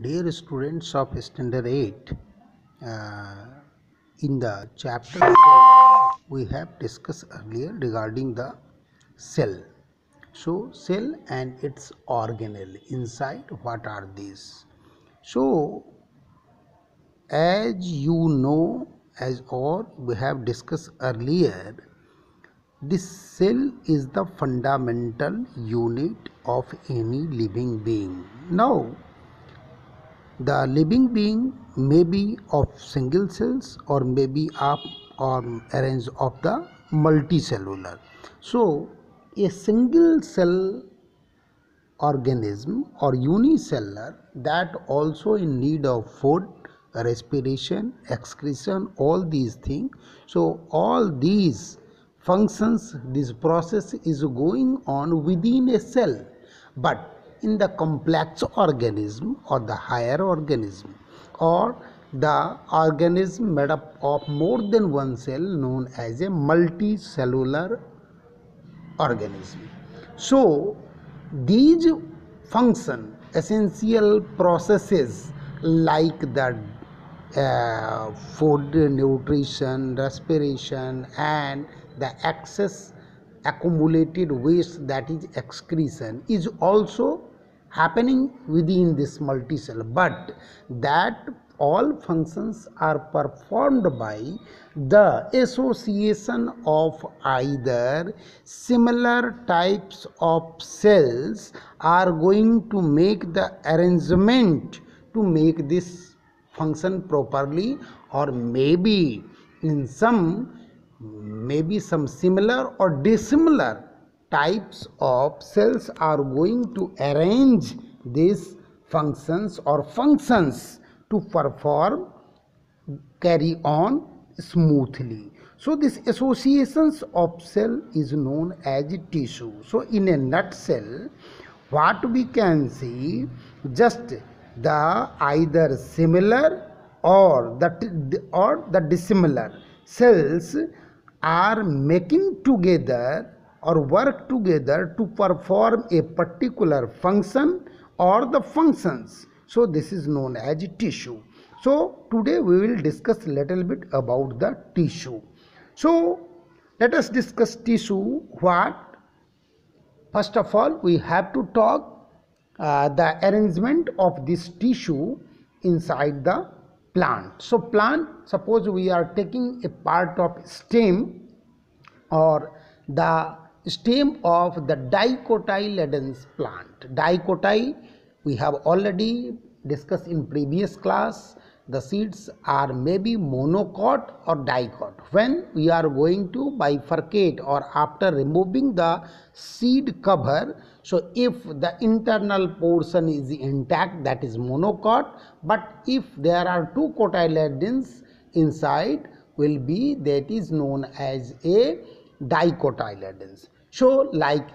Dear students of Standard 8, in the chapter cell, we have discussed earlier regarding the cell. So, cell and its organelle inside, what are these? So, as you know, as or we have discussed earlier, this cell is the fundamental unit of any living being. Now, the living being may be of single cells or may be up or arranged of the multicellular. So, a single cell organism or unicellular that also in need of food, respiration, excretion, all these things. So, all these functions, this process is going on within a cell, but in the complex organism or the higher organism or the organism made up of more than one cell known as a multicellular organism. So these function essential processes like the food, nutrition, respiration, and the excess accumulated waste, that is excretion, is also happening within this multicell, but that all functions are performed by the association of either similar types of cells are going to make the arrangement to make this function properly, or maybe in some similar or dissimilar types of cells are going to arrange these functions or functions to perform, carry on smoothly. So this associations of cell is known as tissue. So in a nutshell, what we can see, just the either similar or the dissimilar cells are making together or work together to perform a particular function or the functions. So this is known as tissue. So today we will discuss little bit about the tissue. So let us discuss tissue. What? First of all, we have to talk the arrangement of this tissue inside the plant. So plant, suppose we are taking a part of stem or the stem of the dicotyledons plant. Dicoty we have already discussed in previous class. The seeds are maybe monocot or dicot. When we are going to bifurcate or after removing the seed cover, so if the internal portion is intact, that is monocot, but if there are two cotyledons inside, will be, that is known as a dicotyledons. So like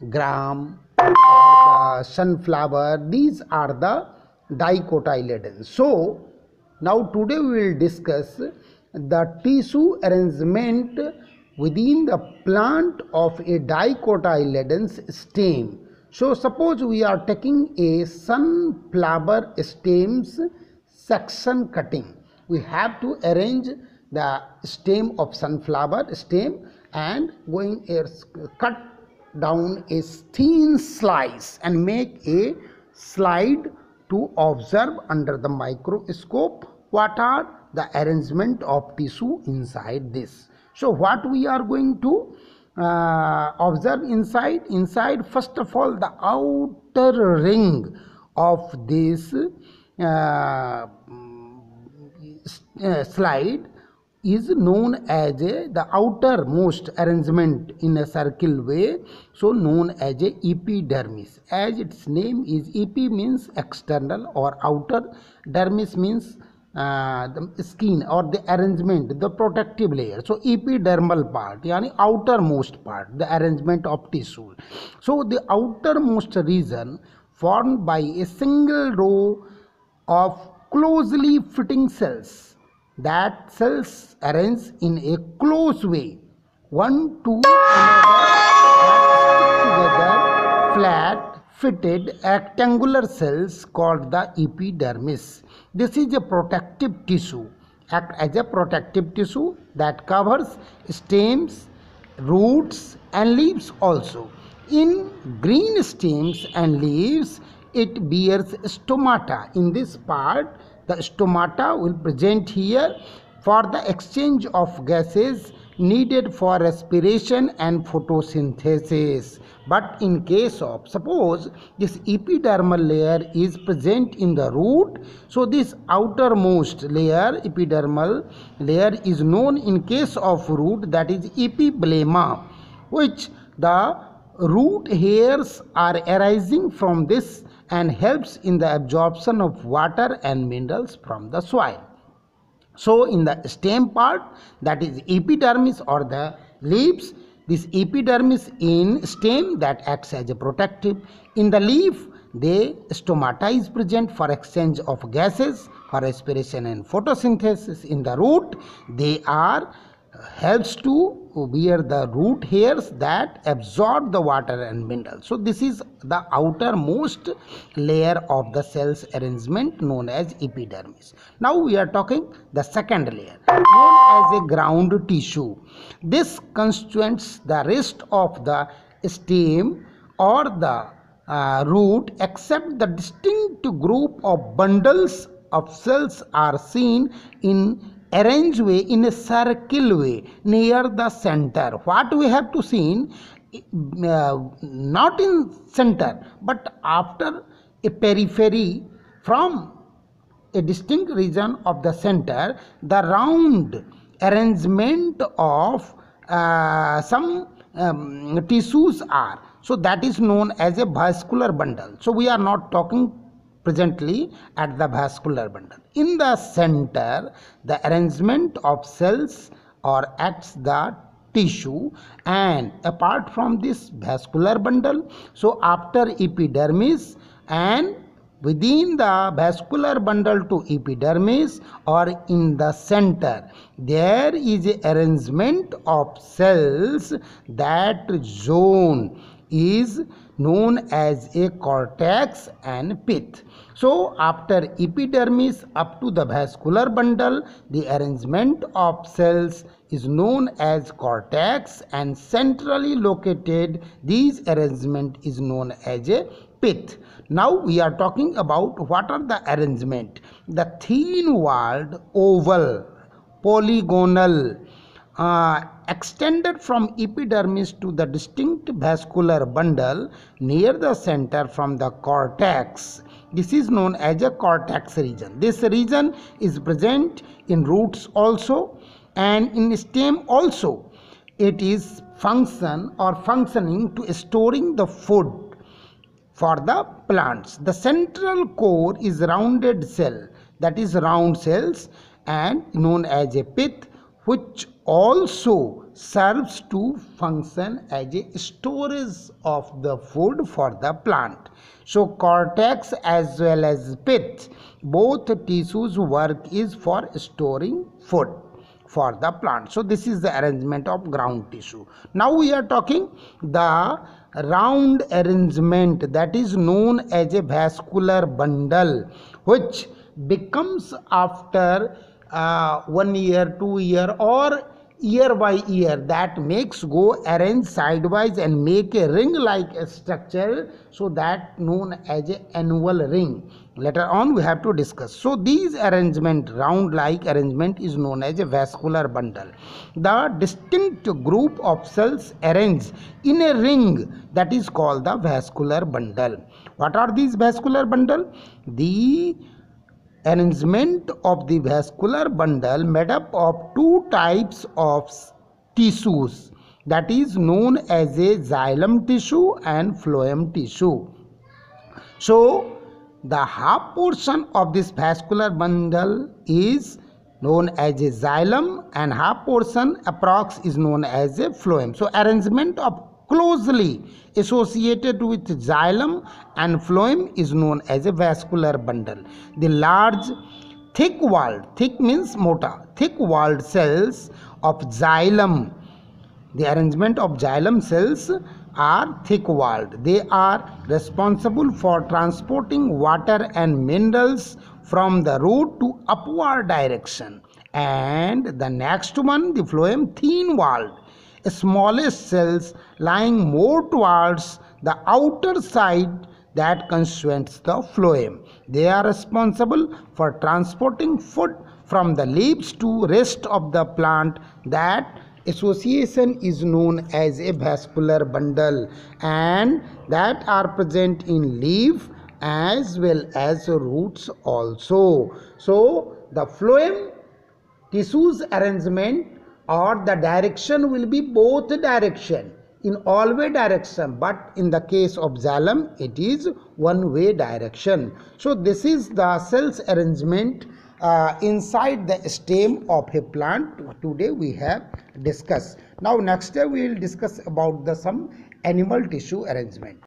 gram or the sunflower, these are the dicotyledons. So now today we will discuss the tissue arrangement within the plant of a dicotyledons stem. So suppose we are taking a sunflower stems section cutting. We have to arrange the stem of sunflower stem and going cut down a thin slice and make a slide to observe under the microscope what are the arrangement of tissue inside this. So what we are going to observe inside first of all the outer ring of this slide is known as the outermost arrangement in a circle way, so known as a epidermis. As its name is, epi means external or outer, dermis means the skin or the arrangement, the protective layer. So epidermal part, yani outermost part, the arrangement of tissue. So the outermost region formed by a single row of closely fitting cells. That cells arrange in a close way, one to another, that stick together, flat, fitted rectangular cells called the epidermis. This is a protective tissue, act as a protective tissue that covers stems, roots and leaves also. In green stems and leaves, it bears stomata. In this part, the stomata will present here for the exchange of gases needed for respiration and photosynthesis. But in case of, suppose this epidermal layer is present in the root, so this outermost layer, epidermal layer, is known in case of root, that is epiblema, which the root hairs are arising from this and helps in the absorption of water and minerals from the soil. So in the stem part, that is epidermis or the leaves, this epidermis in stem that acts as a protective. In the leaf, the stomata is present for exchange of gases for respiration and photosynthesis. In the root, they are helps to bear the root hairs that absorb the water and minerals. So this is the outermost layer of the cell's arrangement known as epidermis. Now we are talking the second layer known as a ground tissue. This constitutes the rest of the stem or the root, except the distinct group of bundles of cells are seen in arranged way in a circle way near the center. What we have to see, not in center but after a periphery from a distinct region of the center, the round arrangement of some tissues are. So that is known as a vascular bundle. So we are not talking presently at the vascular bundle. In the center, the arrangement of cells or acts the tissue, and apart from this vascular bundle, so after epidermis and within the vascular bundle to epidermis or in the center, there is a arrangement of cells. That zone is known as a cortex and pith. So after epidermis up to the vascular bundle, the arrangement of cells is known as cortex, and centrally located this arrangement is known as a pith. Now we are talking about what are the arrangement. The thin walled, oval, polygonal, extended from epidermis to the distinct vascular bundle near the center from the cortex. This is known as a cortex region. This region is present in roots also and in stem also. It is functioning to storing the food for the plants. The central core is rounded cell, that is round cells, and known as a pith, which also serves to function as a storage of the food for the plant. So cortex as well as pith, both tissues work is for storing food for the plant. So this is the arrangement of ground tissue. Now we are talking the round arrangement, that is known as a vascular bundle, which becomes after 1 year, 2 year or year by year, that makes go arrange sidewise and make a ring like a structure, so that known as a annual ring. Later on we have to discuss. So these arrangement, round like arrangement, is known as a vascular bundle. The distinct group of cells arranged in a ring, that is called the vascular bundle. What are these vascular bundle? The arrangement of the vascular bundle made up of two types of tissues, that is known as a xylem tissue and phloem tissue. So the half portion of this vascular bundle is known as a xylem and half portion approx is known as a phloem. So arrangement of closely associated with xylem and phloem is known as a vascular bundle. The large thick-walled, thick means mota, thick-walled cells of xylem, the arrangement of xylem cells are thick walled. They are responsible for transporting water and minerals from the root to upward direction. And the next one, the phloem, thin walled, smallest cells lying more towards the outer side that constitutes the phloem. They are responsible for transporting food from the leaves to rest of the plant. That association is known as a vascular bundle, and that are present in leaf as well as roots also. So the phloem tissues arrangement or the direction will be both direction, in all way direction, but in the case of xylem it is one way direction. So this is the cells arrangement inside the stem of a plant. Today we have discussed. Now next day we will discuss about the some animal tissue arrangement.